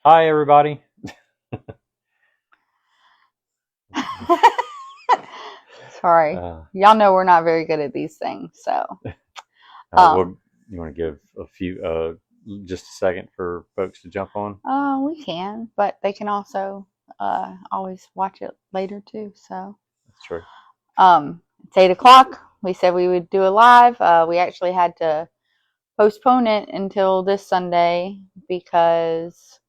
Hi, everybody. Sorry. Uh, Y'all know we're not very good at these things, so well, um you want to give a few, just a second for folks to jump on? we can, but they can also always watch it later too. So That's true. it's 8 o'clock. We said we would do a live. We actually had to postpone it until this Sunday because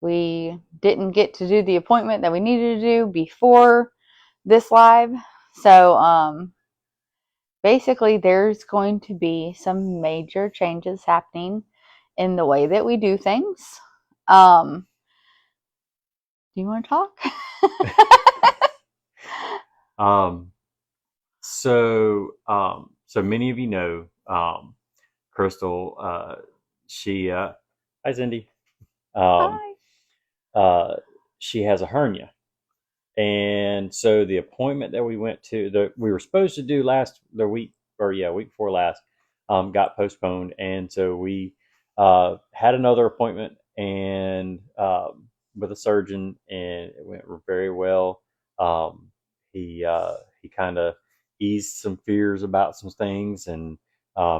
we didn't get to do the appointment that we needed to do before this live. So basically there's going to be some major changes happening in the way that we do things. Do you want to talk? Um, so many of you know, Crystal. She, hi, Cindy. Um, Hi. uh, she has a hernia, and so the appointment that we went to, that we were supposed to do the week, or yeah, week before last, got postponed, and so we had another appointment and with a surgeon, and it went very well. Um, he kind of eased some fears about some things, and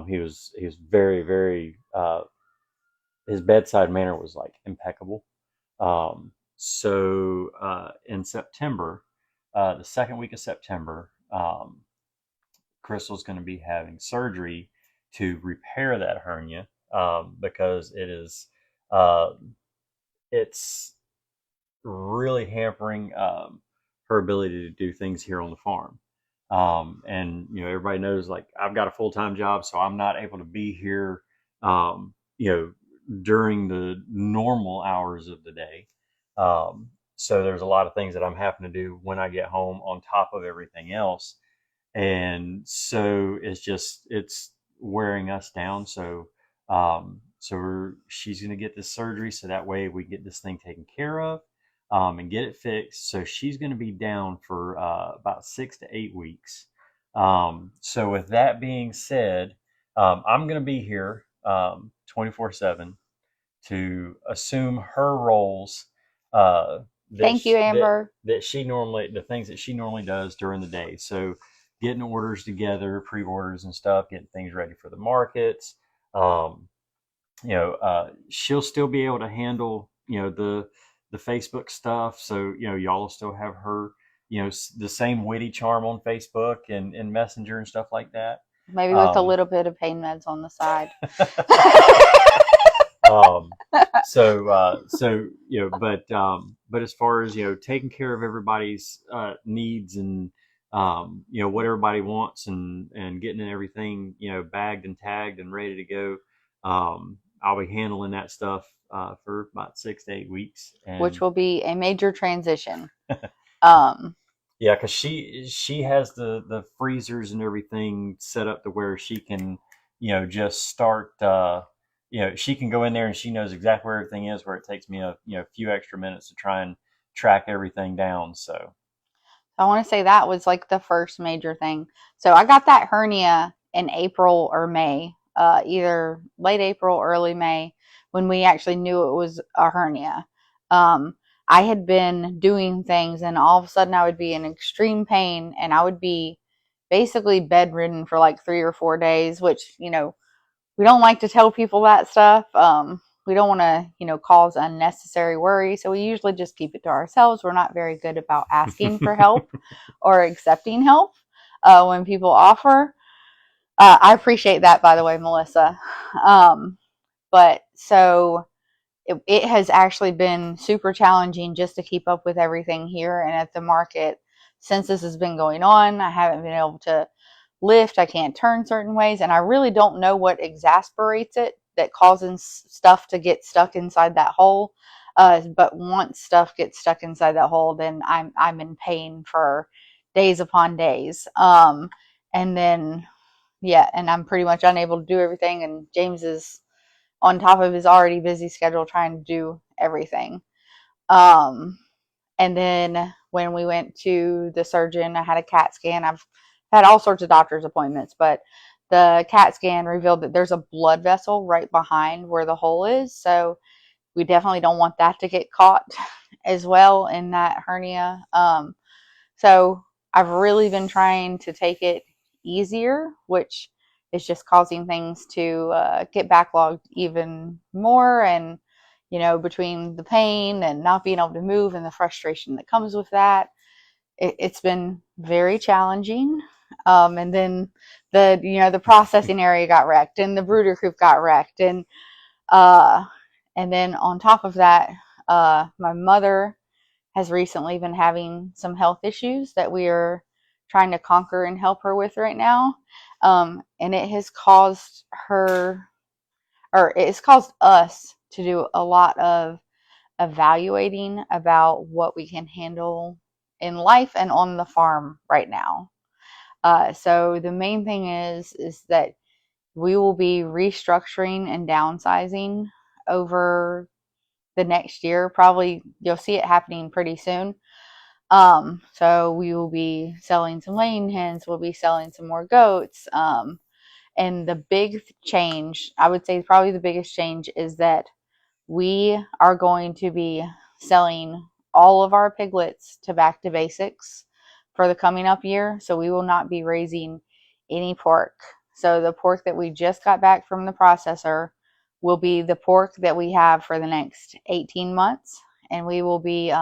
he was very his bedside manner was like impeccable. In September, the second week of September, Crystal's going to be having surgery to repair that hernia, because uh, it's really hampering her ability to do things here on the farm. And everybody knows, like, I've got a full time job, so I'm not able to be here, during the normal hours of the day. So there's a lot of things that I'm having to do when I get home on top of everything else, and so it's wearing us down. She's going to get this surgery so that way we get this thing taken care of, and get it fixed. So she's going to be down for about 6 to 8 weeks. So with that being said, I'm going to be here 24/7 to assume her roles, uh, that Thank you, sh- that Amber. that she normally the things that she normally does during the day. So getting orders together, pre-orders and stuff, getting things ready for the markets. Um, she'll still be able to handle the Facebook stuff. So y'all will still have her, the same witty charm on Facebook and Messenger and stuff like that. Maybe with a Um, little bit of pain meds on the side. um, but as far as taking care of everybody's needs, and what everybody wants, and getting everything bagged and tagged and ready to go, I'll be handling that stuff for about 6 to 8 weeks. Which And will be a major transition. Um, yeah, because she has the freezers and everything set up to where she can, just start. She can go in there and she knows exactly where everything is. Where it takes me a few extra minutes to try and track everything down. So I want to say that was like the first major thing. So I got that hernia in April or May, either late April, early May, when we actually knew it was a hernia. Um, I had been doing things, and all of a sudden I would be in extreme pain, and I would be basically bedridden for like 3 or 4 days, which, we don't like to tell people that stuff. We don't want to, cause unnecessary worry. So we usually just keep it to ourselves. We're not very good about asking for help or accepting help when people offer. I appreciate that, by the way, Melissa. Um, but so it has actually been super challenging just to keep up with everything here and at the market since this has been going on. I haven't been able to lift. I can't turn certain ways, and I really don't know what exasperates it that causes stuff to get stuck inside that hole. But once stuff gets stuck inside that hole, then I'm in pain for days upon days. And then yeah, and I'm pretty much unable to do everything. And James is on top of his already busy schedule trying to do everything. Um, and then when we went to the surgeon, I had a CAT scan. I've had all sorts of doctor's appointments, but the CAT scan revealed that there's a blood vessel right behind where the hole is. So we definitely don't want that to get caught as well in that hernia. So I've really been trying to take it easier, which is just causing things to get backlogged even more. And, between the pain and not being able to move and the frustration that comes with that, it's been very challenging. And then the processing area got wrecked and the brooder coop got wrecked. Uh, and then on top of that, my mother has recently been having some health issues that we are trying to conquer and help her with right now. And it has caused her, or it has caused us to do a lot of evaluating about what we can handle in life and on the farm right now. So the main thing is that we will be restructuring and downsizing over the next year. Probably you'll see it happening pretty soon. So we will be selling some laying hens. We'll be selling some more goats. And the big change, I would say probably the biggest change, is that we are going to be selling all of our piglets to Back to Basics for the coming up year. So we will not be raising any pork. So the pork that we just got back from the processor will be the pork that we have for the next 18 months. And we will be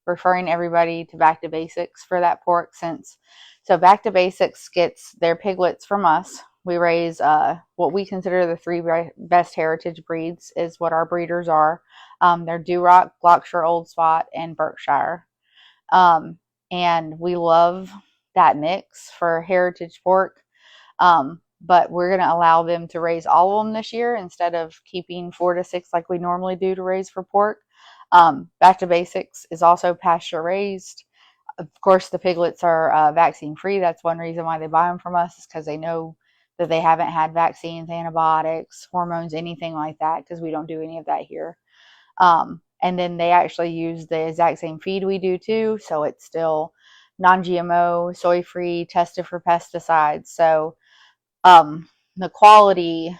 referring everybody to Back to Basics for that pork. So Back to Basics gets their piglets from us. We raise what we consider the three best heritage breeds is what our breeders are. They're Duroc, Gloucester Old Spot, and Berkshire. And we love that mix for heritage pork. But we're going to allow them to raise all of them this year instead of keeping 4 to 6 like we normally do to raise for pork. Back to Basics is also pasture raised. Of course, the piglets are vaccine free. That's one reason why they buy them from us, is because they know that they haven't had vaccines, antibiotics, hormones, anything like that, because we don't do any of that here. And then they actually use the exact same feed we do too. So it's still non-GMO, soy free, tested for pesticides. So the quality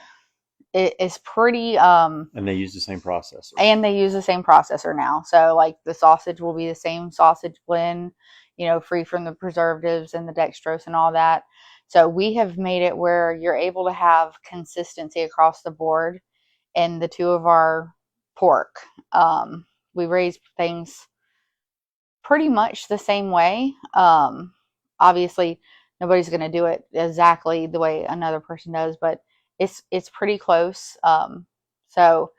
is pretty And they use the same processor. and they use the same processor now. So like the sausage will be the same sausage blend, free from the preservatives and the dextrose and all that. So we have made it where you're able to have consistency across the board in the two of our pork. We raise things pretty much the same way. Obviously, nobody's going to do it exactly the way another person does, but it's pretty close. So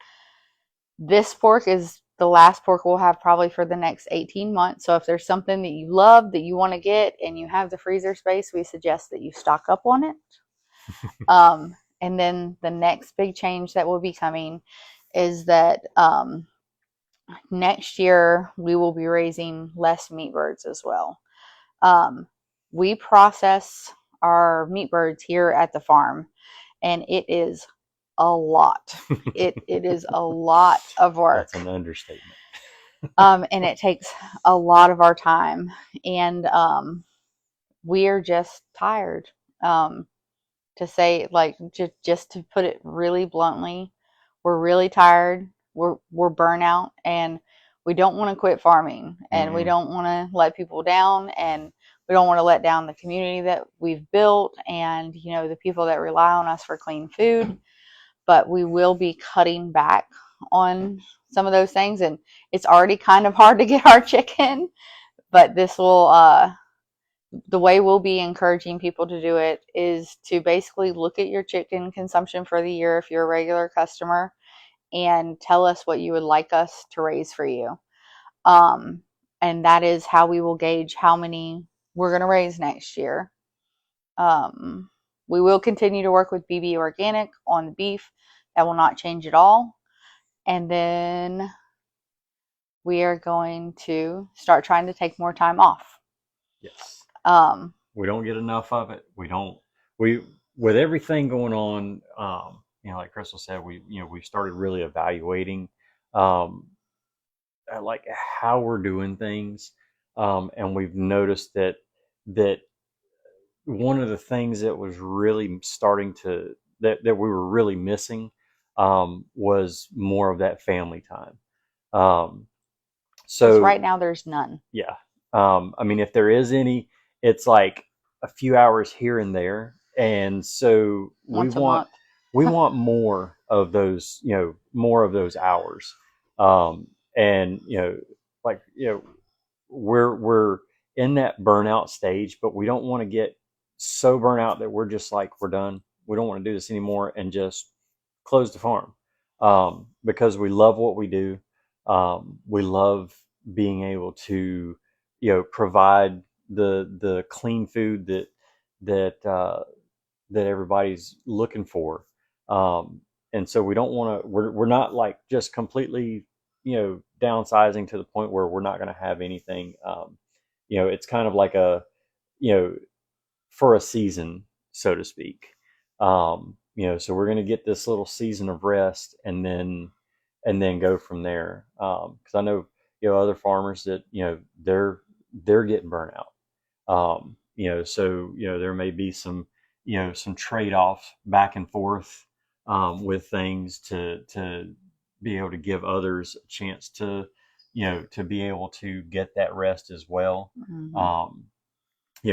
this pork is the last pork we'll have probably for the next 18 months. So if there's something that you love that you want to get and you have the freezer space, we suggest that you stock up on it. And then the next big change that will be coming is that next year we will be raising less meat birds as well. We process our meat birds here at the farm, and it is a lot. It is a lot of work. That's an understatement. And it takes a lot of our time, and we are just tired. To say, like, just to put it really bluntly, we're really tired. We're burnout, and we don't want to quit farming, and we don't want to let people down, and we don't want to let down the community that we've built, and the people that rely on us for clean food. But we will be cutting back on some of those things, and it's already kind of hard to get our chicken, but this will the way we'll be encouraging people to do it is to basically look at your chicken consumption for the year if you're a regular customer and tell us what you would like us to raise for you. And that is how we will gauge how many we're going to raise next year. We will continue to work with BB Organic on the beef. That will not change at all. And then we are going to start trying to take more time off. Yes. We don't get enough of it. We with everything going on, like Crystal said, we started really evaluating like how we're doing things. And we've noticed that one of the things that was really starting to that we were really missing was more of that family time. Because So right now there's none. yeah, I mean, if there is any, it's like a few hours here and there, and so Once a month. we want more of those, more of those hours, and like we're in that burnout stage, but we don't want to get so burnt out that we're just like we're done. We don't want to do this anymore and just close the farm, because we love what we do. We love being able to provide the clean food that that everybody's looking for. And so we don't want to. We're not like just completely downsizing to the point where we're not going to have anything. It's kind of like a you know for a season, so to speak. So we're going to get this little season of rest, and then go from there. Because I know other farmers that they're getting burnt out. So there may be some trade offs back and forth, with things to be able to give others a chance to be able to get that rest as well. Mm-hmm.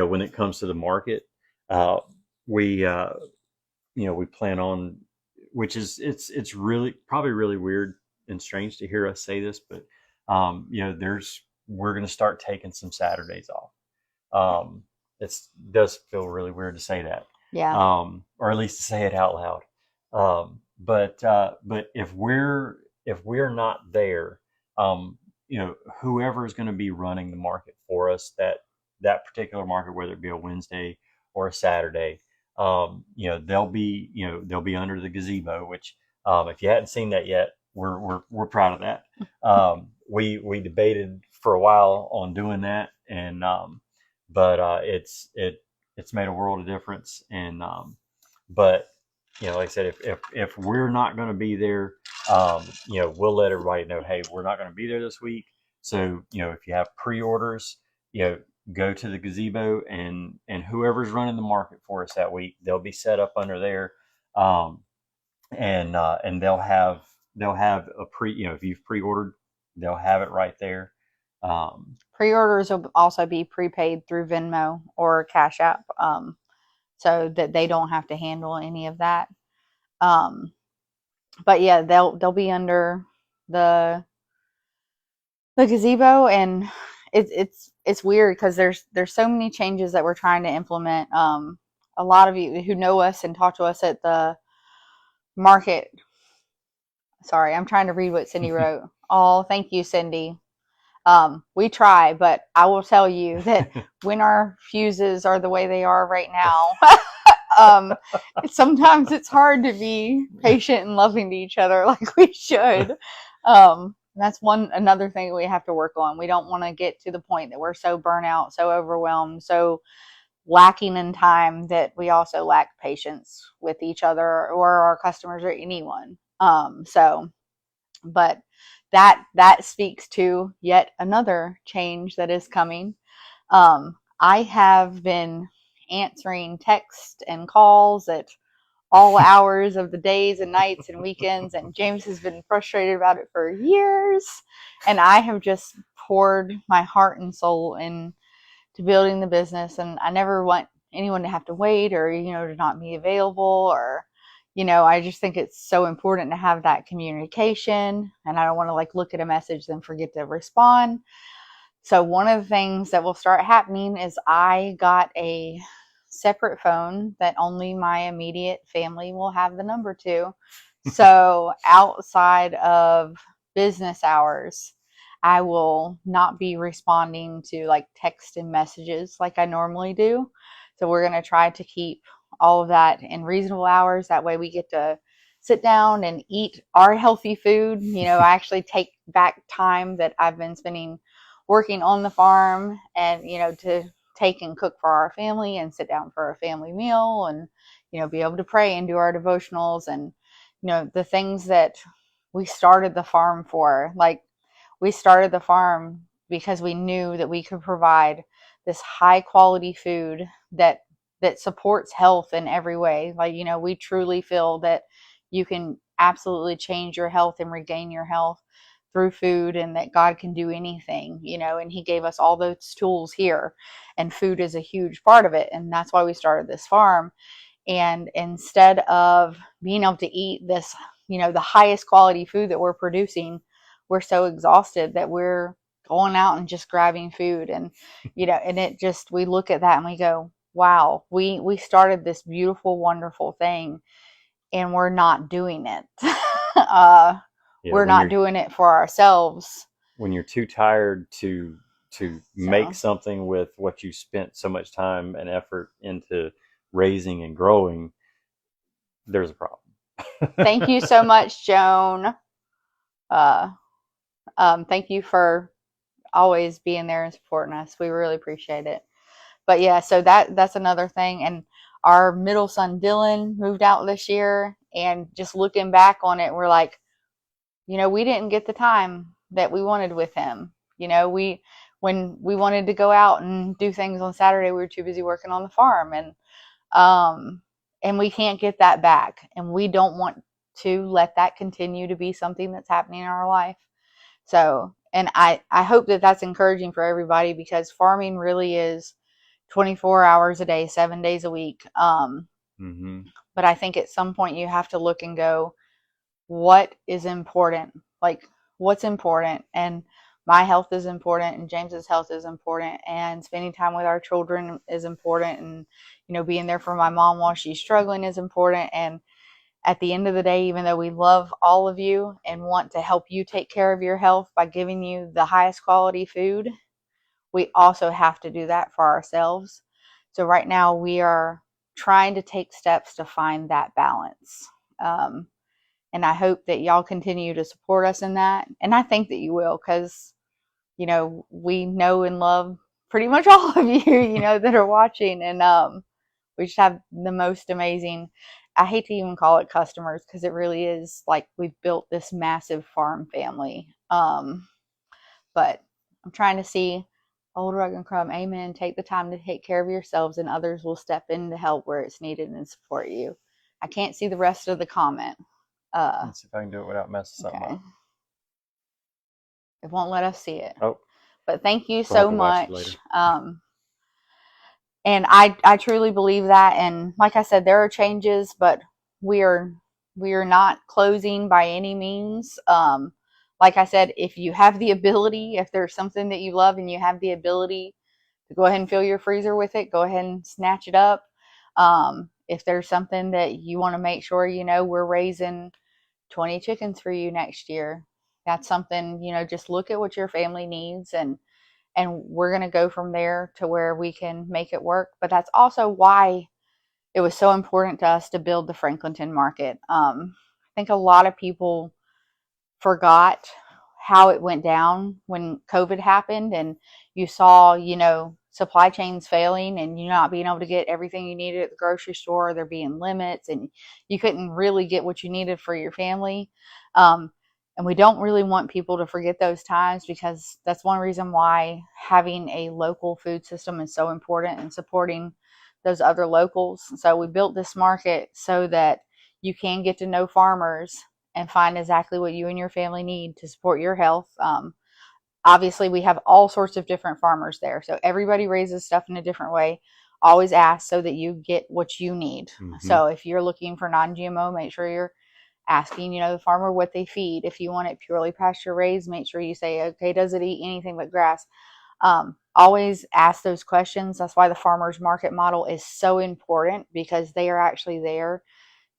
When it comes to the market, uh, we we plan on, which is it's really probably really weird and strange to hear us say this, but there's we're going to start taking some Saturdays off. It does feel really weird to say that, Yeah. or at least to say it out loud. But if we're not there, whoever is going to be running the market for us, that particular market, whether it be a Wednesday or a Saturday, they'll be under the gazebo. Which, if you hadn't seen that yet, we're proud of that. We debated for a while on doing that, and but it's made a world of difference. And but like I said, if we're not going to be there, we'll let everybody know, hey, we're not going to be there this week. So if you have pre-orders, go to the gazebo, and whoever's running the market for us that week, they'll be set up under there, and they'll have a if you've pre-ordered, they'll have it right there. Pre-orders will also be prepaid through Venmo or Cash App, so that they don't have to handle any of that. But yeah, they'll be under the gazebo, and it's weird because there's so many changes that we're trying to implement. A lot of you who know us and talk to us at the market. Sorry, I'm trying to read what Cindy wrote. Oh, thank you, Cindy. We try, but I will tell you that when our fuses are the way they are right now, sometimes it's hard to be patient and loving to each other like we should. That's another thing we have to work on. We don't want to get to the point that we're so burnt out, so overwhelmed, so lacking in time that we also lack patience with each other or our customers or anyone. But that speaks to yet another change that is coming. I have been answering texts and calls at all hours of the days and nights and weekends, and James has been frustrated about it for years, and I have just poured my heart and soul into building the business, and I never want anyone to have to wait or to not be available, or I just think it's so important to have that communication, and I don't want to look at a message then forget to respond. So one of the things that will start happening is I got a separate phone that only my immediate family will have the number to. So outside of business hours, I will not be responding to text and messages like I normally do. So we're going to try to keep all of that in reasonable hours. That way we get to sit down and eat our healthy food. I actually take back time that I've been spending working on the farm, and to take and cook for our family and sit down for a family meal, and be able to pray and do our devotionals, and the things that we started the farm for. We started the farm because we knew that we could provide this high quality food that supports health in every way. We truly feel that you can absolutely change your health and regain your health through food, and that God can do anything, and he gave us all those tools here, and food is a huge part of it. And that's why we started this farm. And instead of being able to eat this, the highest quality food that we're producing, we're so exhausted that we're going out and just grabbing food. And, and it just, we look at that and we go, wow, we started this beautiful, wonderful thing and we're not doing it. Yeah, we're not doing it for ourselves. When you're too tired to make something with what you spent so much time and effort into raising and growing, there's a problem. Thank you so much, Joan. Thank you for always being there and supporting us. We really appreciate it. But yeah, so that's another thing. And our middle son Dylan moved out this year, and just looking back on it, we're like, we didn't get the time that we wanted with him. When we wanted to go out and do things on Saturday, we were too busy working on the farm, and we can't get that back, and we don't want to let that continue to be something that's happening in our life. So, and I hope that that's encouraging for everybody, because farming really is 24 hours a day, 7 days a week. But I think at some point you have to look and go, what is important? Like, what's important? And my health is important, and James's health is important, and spending time with our children is important, and being there for my mom while she's struggling is important. And at the end of the day, even though we love all of you and want to help you take care of your health by giving you the highest quality food, we also have to do that for ourselves. So right now we are trying to take steps to find that balance. And I hope that y'all continue to support us in that. And I think that you will, because, we know and love pretty much all of you, that are watching. And we just have the most amazing, I hate to even call it customers, because it really is like we've built this massive farm family. But I'm trying to see Old Rug and Crumb, amen. Take the time to take care of yourselves, and others will step in to help where it's needed and support you. I can't see the rest of the comment. Let's see if I can do it without messing something up. It won't let us see it. Oh. But thank you so much. And I truly believe that. And like I said, there are changes, but we are not closing by any means. Like I said, if you have the ability, if there's something that you love and you have the ability to go ahead and fill your freezer with it, go ahead and snatch it up. If there's something that you want to make sure, we're raising 20 chickens for you next year, that's something, just look at what your family needs, and we're going to go from there to where we can make it work. But that's also why it was so important to us to build the Franklinton market. I think a lot of people forgot how it went down when COVID happened, and you saw, supply chains failing, and you not being able to get everything you needed at the grocery store. There being limits, and you couldn't really get what you needed for your family. And we don't really want people to forget those times, because that's one reason why having a local food system is so important, and supporting those other locals. So we built this market so that you can get to know farmers and find exactly what you and your family need to support your health. Obviously, we have all sorts of different farmers there, so everybody raises stuff in a different way. Always ask so that you get what you need. So if you're looking for non-GMO, make sure you're asking, the farmer what they feed. If you want it purely pasture raised, make sure you say, okay, does it eat anything but grass? Always ask those questions. That's why the farmers market model is so important, because they are actually there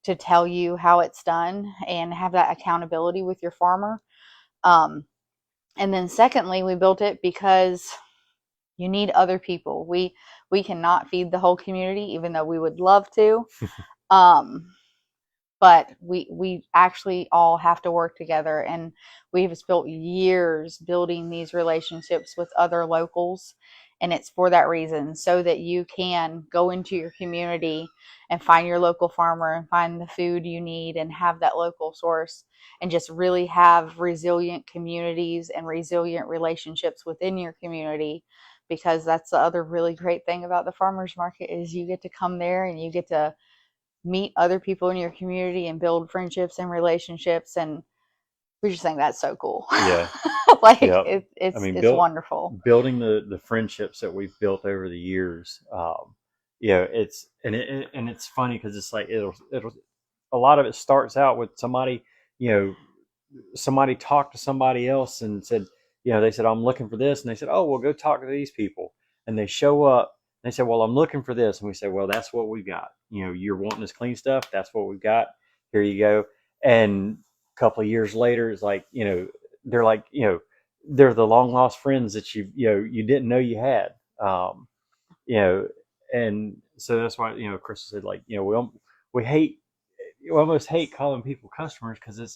to tell you how it's done and have that accountability with your farmer. And then secondly, we built it because you need other people. We cannot feed the whole community, even though we would love to. But we actually all have to work together, and we've spent years building these relationships with other locals, and it's for that reason, so that you can go into your community and find your local farmer and find the food you need and have that local source, and just really have resilient communities and resilient relationships within your community. Because that's the other really great thing about the farmers market, is you get to come there and you get to meet other people in your community and build friendships and relationships. And we just think that's so cool. Yeah. Like Yeah. I mean, it's wonderful. building the friendships that we've built over the years. It's and it's funny because it's like it'll a lot of it starts out with somebody, you know, somebody talked to somebody else and said, they said, I'm looking for this. And they said, oh, well, go talk to these people. And they show up and they said, well, I'm looking for this. And we say, well, that's what we got. You're wanting this clean stuff. That's what we've got. Here you go. And a couple of years later, it's like, they're like, they're the long lost friends that you didn't know you had. You know, and so that's why, Crystal said, like, we hate, you almost hate calling people customers because it's